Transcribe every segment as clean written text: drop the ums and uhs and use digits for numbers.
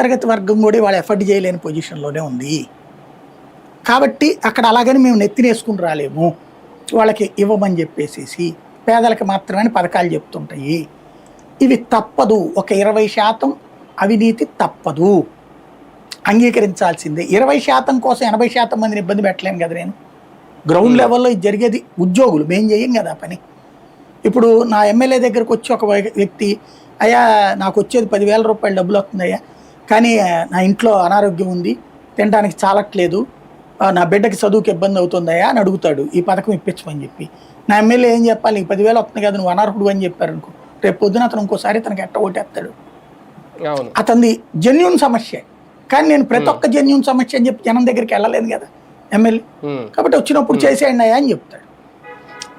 మధ్యతరగతి వర్గం కూడా వాళ్ళు ఎఫర్ట్ చేయలేని పొజిషన్లోనే ఉంది. కాబట్టి అక్కడ అలాగని మేము నెత్తినేసుకుని రాలేము, వాళ్ళకి ఇవ్వమని చెప్పేసేసి పేదలకు మాత్రమే పథకాలు చెప్తుంటాయి. ఇవి తప్పదు. ఒక 20% అవినీతి తప్పదు, అంగీకరించాల్సిందే. 20% కోసం 80% మందిని ఇబ్బంది పెట్టలేను కదా నేను. గ్రౌండ్ లెవెల్లో ఇది జరిగేది ఉద్యోగులు, మేము చేయం కదా పని. ఇప్పుడు నా ఎమ్మెల్యే దగ్గరకు వచ్చి ఒక వ్యక్తి, అయ్యా నాకు వచ్చేది 10,000 రూపాయలు డబ్బులు వస్తుందయ్యా, కానీ నా ఇంట్లో అనారోగ్యం ఉంది, తినడానికి చాలట్లేదు, నా బిడ్డకి చదువుకి ఇబ్బంది అవుతుందయ్యా అని అడుగుతాడు, ఈ పథకం ఇప్పించమని చెప్పి. నా ఎమ్మెల్యే ఏం చెప్పాలి, నీకు 10,000 వస్తుంది కదా, నువ్వు అనర్హుడు అని చెప్పారు అనుకో, రేపు పొద్దున అతను ఇంకోసారి తనకి ఎట్ట ఓటేస్తాడు. అతనిది జెన్యూన్ సమస్య, కానీ నేను ప్రతి ఒక్క జెన్యూన్ సమస్య అని చెప్పి జనం దగ్గరికి వెళ్ళలేదు కదా ఎమ్మెల్యే. కాబట్టి వచ్చినప్పుడు చేసేయండి అయ్యా అని చెప్తాడు.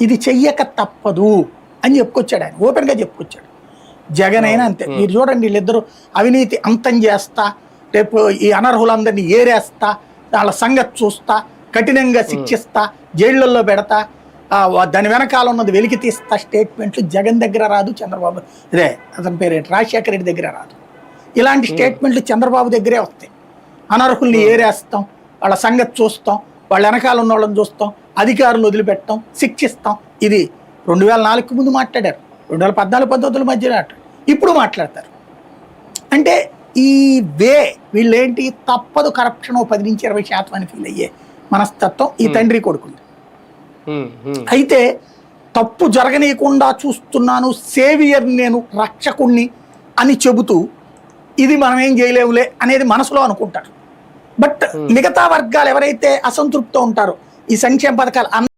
ఇది చెయ్యక తప్పదు అని చెప్పుకొచ్చాడు ఆయన, ఓపెన్గా చెప్పుకొచ్చాడు. జగన్ అయినా అంతే. మీరు చూడండి, వీళ్ళిద్దరూ అవినీతి అంతం చేస్తా, రేపు ఈ అనర్హులందరినీ ఏరేస్తా, వాళ్ళ సంగతి చూస్తా, కఠినంగా శిక్షిస్తా, జైళ్లలో పెడతా, దాని వెనకాల ఉన్నది వెలికి తీస్తా స్టేట్మెంట్లు జగన్ దగ్గర రాదు, చంద్రబాబు అదే అతని పేరేంటి రాజశేఖర రెడ్డి దగ్గర రాదు. ఇలాంటి స్టేట్మెంట్లు చంద్రబాబు దగ్గరే వస్తాయి. అనర్హుల్ని ఏరేస్తాం, వాళ్ళ సంగతి చూస్తాం, వాళ్ళ వెనకాల ఉన్న వాళ్ళని చూస్తాం, అధికారులు వదిలిపెడతాం, శిక్షిస్తాం. ఇది 2004 ముందు మాట్లాడారు, 2014-15 మధ్యలో ఇప్పుడు మాట్లాడతారు. అంటే ఈ వీళ్ళేంటి తప్పదు, కరప్షన్ 10-20% అని ఫీల్ అయ్యే మనస్తత్వం ఈ తండ్రి కొడుకుంది. అయితే తప్పు జరగనీయకుండా చూస్తున్నాను, సేవియర్ నేను, రక్షకుణ్ణి అని చెబుతూ ఇది మనం ఏం చేయలేవులే అనేది మనసులో అనుకుంటారు. బట్ మిగతా వర్గాలు ఎవరైతే అసంతృప్తితో ఉంటారో ఈ సంక్షేమ పథకాలు